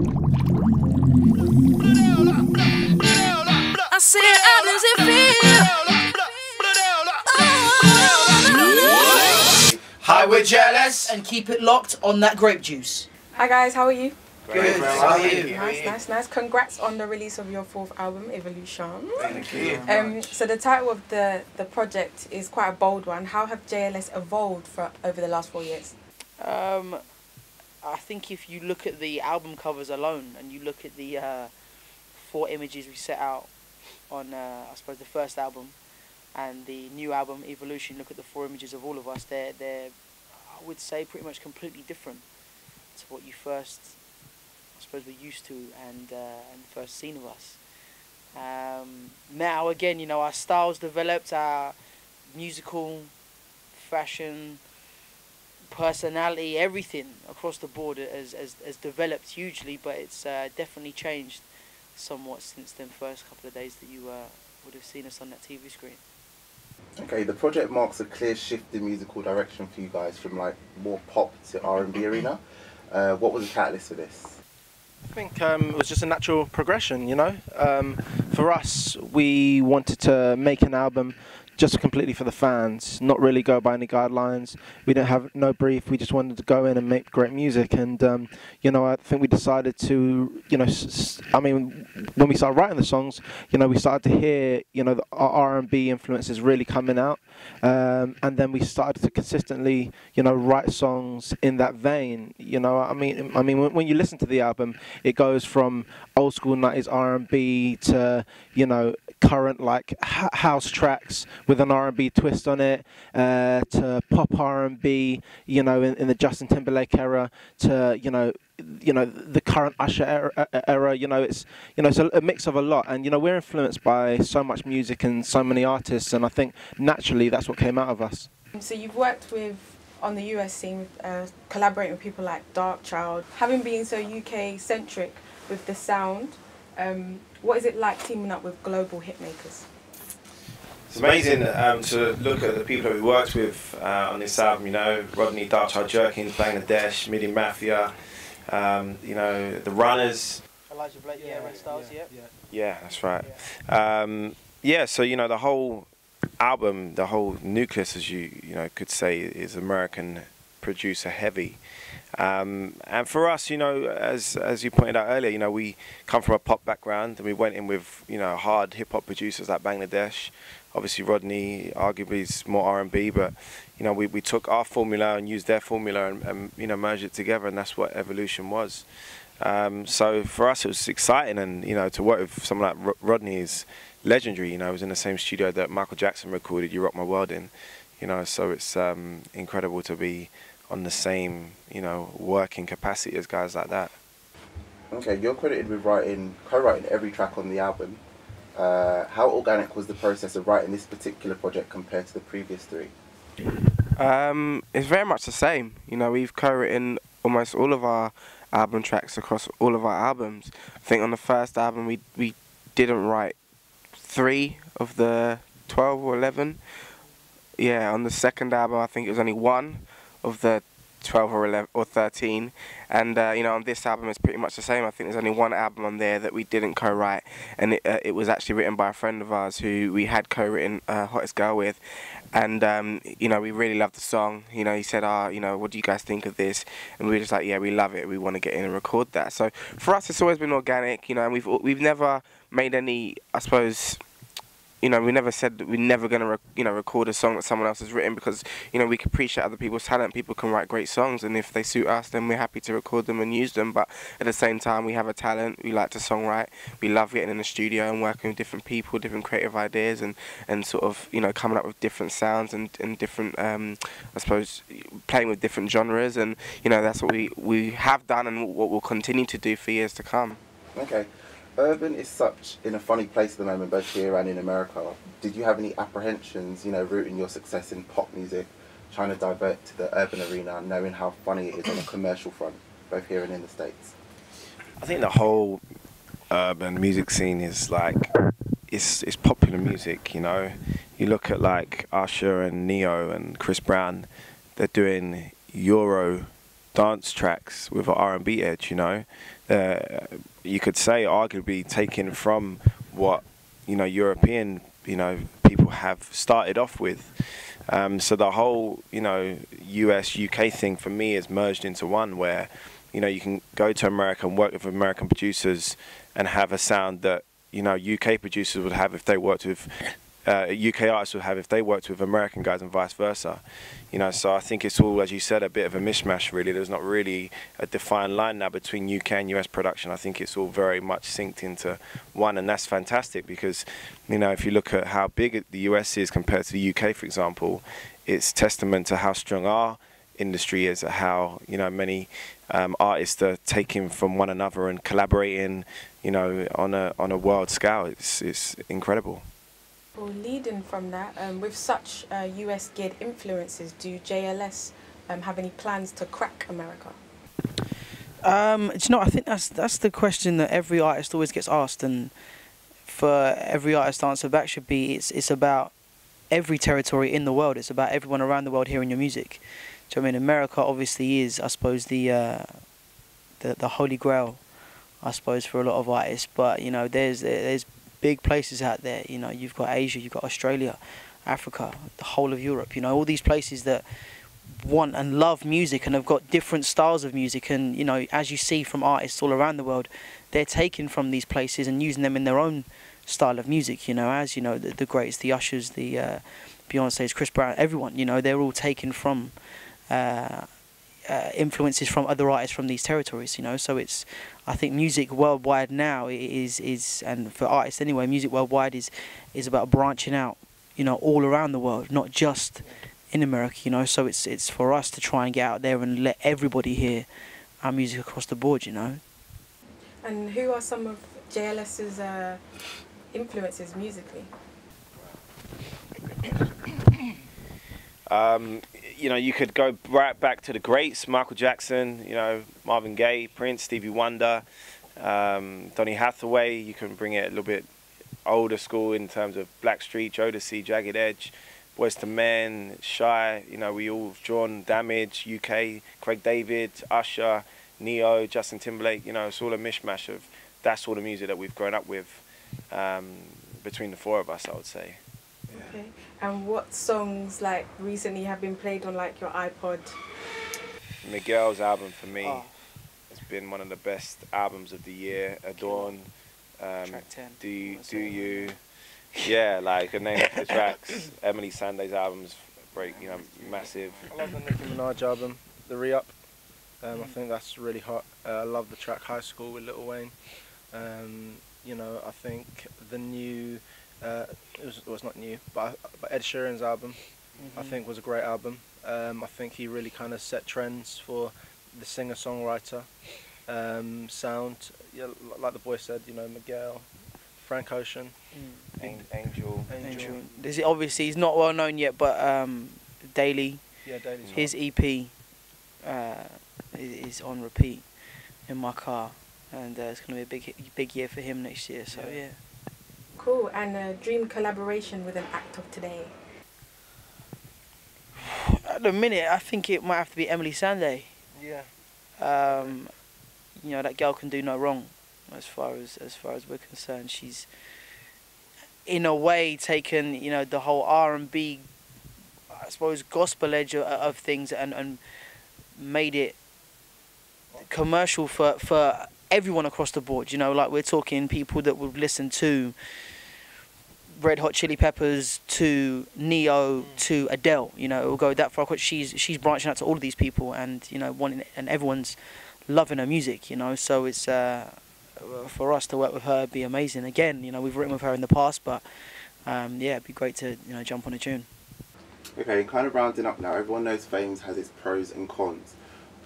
I said, how does it feel? Hi, we're JLS. And keep it locked on that grape juice. Hi guys, how are you? Good. How are you? Nice. Congrats on the release of your 4th album, Evolution. Thank you. So the title of the project is quite a bold one. How have JLS evolved over the last 4 years? I think if you look at the album covers alone and you look at the 4 images we set out on, I suppose, the first album and the new album, Evolution, look at the 4 images of all of us, they're I would say, pretty much completely different to what you first, I suppose, were used to and first seen of us. Now, again, you know, our styles developed, our musical, fashion, personality, everything across the board has developed hugely, but it's definitely changed somewhat since them first couple of days that you would have seen us on that TV screen. Okay, the project marks a clear shift in musical direction for you guys from like more pop to R&B arena. What was the catalyst for this? I think it was just a natural progression, you know. For us, we wanted to make an album just completely for the fans, not really go by any guidelines. We didn't have no brief. We just wanted to go in and make great music. And you know, I think we decided to, you know, I mean, when we started writing the songs, you know, we started to hear, you know, our R&B influences really coming out. And then we started to consistently, you know, write songs in that vein. You know, I mean, when you listen to the album, it goes from old school 90s R&B to, you know, current like house tracks with an R&B twist on it, to pop R&B, you know, in the Justin Timberlake era, to you know the current Usher era. You know, it's a mix of a lot, and you know, we're influenced by so much music and so many artists, and I think naturally that's what came out of us. So you've worked on the US scene, collaborating with people like Darkchild, having been so UK centric with the sound. What is it like teaming up with global hitmakers? It's amazing to look at the people that we worked with on this album. You know, Rodney, Darkchild, Jerkins, Bangladesh, Midi Mafia. You know, the Runners. Elijah Blake, Red Stars, Yeah, that's right. Yeah, so you know, the whole album, the whole nucleus, as you know, could say, is American producer heavy. And for us, you know, as you pointed out earlier, you know, we come from a pop background, and we went in with, you know, hard hip hop producers like Bangladesh. Obviously, Rodney arguably is more R&B, but you know, we took our formula and used their formula and you know, merged it together, and that's what Evolution was. So for us, it was exciting, and you know, to work with someone like Rodney is legendary. You know, I was in the same studio that Michael Jackson recorded "You Rock My World" in. You know, so it's incredible to be on the same, you know, working capacity as guys like that. Okay, you're credited with co-writing every track on the album. How organic was the process of writing this particular project compared to the previous 3? It's very much the same. You know, we've co-written almost all of our album tracks across all of our albums. I think on the first album we didn't write 3 of the 12 or 11. Yeah, on the second album I think it was only 1 of the 12 or 11 or 13, and you know, on this album it's pretty much the same. I think there's only 1 album on there that we didn't co-write, and it was actually written by a friend of ours who we had co-written Hottest Girl with, and you know, we really loved the song. You know, he said, you know, what do you guys think of this? And we were just like, yeah, we love it, we want to get in and record that. So for us it's always been organic, you know, and we've never made any, I suppose, you know, we never said that we're never going to, record a song that someone else has written, because, you know, we can appreciate other people's talent. People can write great songs, and if they suit us, then we're happy to record them and use them. But at the same time, we have a talent. We like to songwrite. We love getting in the studio and working with different people, different creative ideas, and sort of, you know, coming up with different sounds and different, I suppose, playing with different genres. And, you know, that's what we have done and what we'll continue to do for years to come. Okay. Urban is such in a funny place at the moment, both here and in America. Did you have any apprehensions, you know, rooting your success in pop music, trying to divert to the urban arena, knowing how funny it is on a commercial front, both here and in the States? I think the whole urban music scene is like, it's popular music, you know. You look at like Usher and Neo and Chris Brown, they're doing Euro dance tracks with an R&B edge. You know, you could say arguably taken from what European people have started off with. So the whole US UK thing for me is merged into one where you can go to America and work with American producers and have a sound that UK producers would have if they worked with UK artists would have if they worked with American guys and vice versa. So I think it's all, as you said, a bit of a mishmash really. There's not really a defined line now between UK and US production. I think it's all very much synced into one, and that's fantastic because if you look at how big the US is compared to the UK, for example, it's testament to how strong our industry is, how many artists are taking from one another and collaborating on a world scale. It's incredible. Well, leading from that, with such US geared influences, do JLS have any plans to crack America? I think that's the question that every artist always gets asked, and for every artist to answer back should be it's about every territory in the world. It's about everyone around the world hearing your music. Do you know what I mean? America obviously is, I suppose, the holy grail, I suppose, for a lot of artists. But there's big places out there. You've got Asia, you've got Australia, Africa, the whole of Europe. All these places that want and love music and have got different styles of music. And as you see from artists all around the world, they're taking from these places and using them in their own style of music. As the greats, the Ushers, the Beyonce's, Chris Brown, everyone. They're all taken from influences from other artists from these territories. So I think music worldwide now is and for artists anyway, music worldwide is about branching out, all around the world, not just in America. So it's for us to try and get out there and let everybody hear our music across the board. And who are some of JLS's influences musically? You could go right back to the greats, Michael Jackson, Marvin Gaye, Prince, Stevie Wonder, Donny Hathaway. You can bring it a little bit older school in terms of Blackstreet, Jodeci, Jagged Edge, Boyz II Men, Shy. We all drawn Damage, UK, Craig David, Usher, Neo, Justin Timberlake. It's all a mishmash of that's all the music that we've grown up with between the four of us, I would say. Okay. And what songs recently have been played on your iPod? Miguel's album for me has been one of the best albums of the year. Adorn, Track 10. Do You, yeah, a name of the tracks. Emily Sandé's album's massive. I love the Nicki Minaj album, The Re-Up. I think that's really hot. I love the track High School with Lil Wayne. I think the new. It's not new, but Ed Sheeran's album, I think, was a great album. I think he really kind of set trends for the singer-songwriter sound. Yeah, like the boy said, Miguel, Frank Ocean, Angel. Obviously, he's not well known yet, but Daily, Daily's his EP is on repeat in my car, and it's going to be a big year for him next year. So yeah. Cool. And a dream collaboration with an act of today? At the minute, I think it might have to be Emily Sandé. Yeah. That girl can do no wrong, as far as we're concerned. She's, in a way, taken the whole R&B, I suppose, gospel edge of things and made it commercial for everyone across the board. We're talking people that would listen to Red Hot Chili Peppers, to Neo, to Adele. It will go that far. She's branching out to all of these people, and and everyone's loving her music. So it's for us to work with her, it'd be amazing. Again, we've written with her in the past, but it'd be great to jump on a tune. Okay, kind of rounding up now. Everyone knows fame has its pros and cons.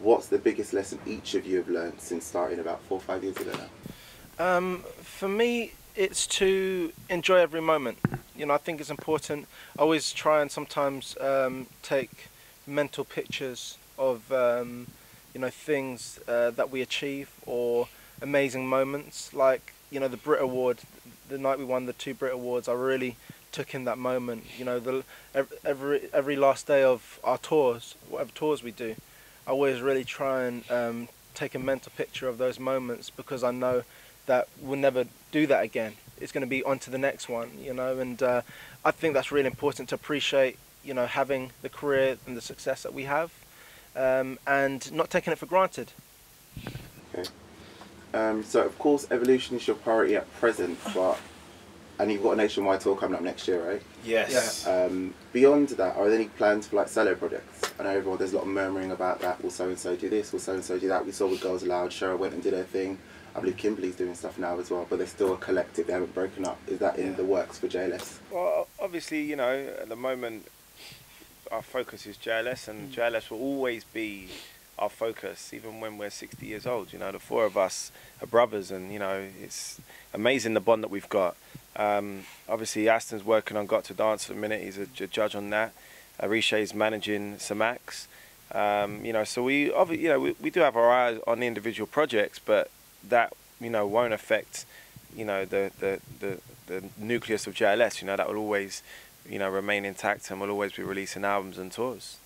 What's the biggest lesson each of you have learned since starting about 4 or 5 years ago now? For me, it's to enjoy every moment. I think it's important. I always try and sometimes take mental pictures of things that we achieve or amazing moments. Like the Brit Award, the night we won the 2 Brit Awards, I really took in that moment. Every last day of our tours, whatever tours we do, I always really try and take a mental picture of those moments, because I know that we'll never do that again. It's going to be on to the next one, you know, and I think that's really important to appreciate, you know, having the career and the success that we have, and not taking it for granted. Okay. So of course evolution is your priority at present, but and you've got a nationwide tour coming up next year, right? Yes. Beyond that, are there any plans for like solo projects? I know there's a lot of murmuring about that. Will so and so do this? Will so and so do that? We saw with Girls Aloud, Cheryl went and did her thing. I believe Kimberly's doing stuff now as well, but they're still a collective. They haven't broken up. Is that in the works for JLS? Well, obviously, you know, at the moment, our focus is JLS, and JLS will always be our focus, even when we're 60 years old. You know, the four of us are brothers, and, you know, it's amazing the bond that we've got. Obviously, Aston's working on Got to Dance at the minute. He's a judge on that. Risha's managing Samax. You know, so we do have our eyes on the individual projects, but that, you know, won't affect, you know, the nucleus of JLS. You know, that will always, you know, remain intact, and we'll always be releasing albums and tours.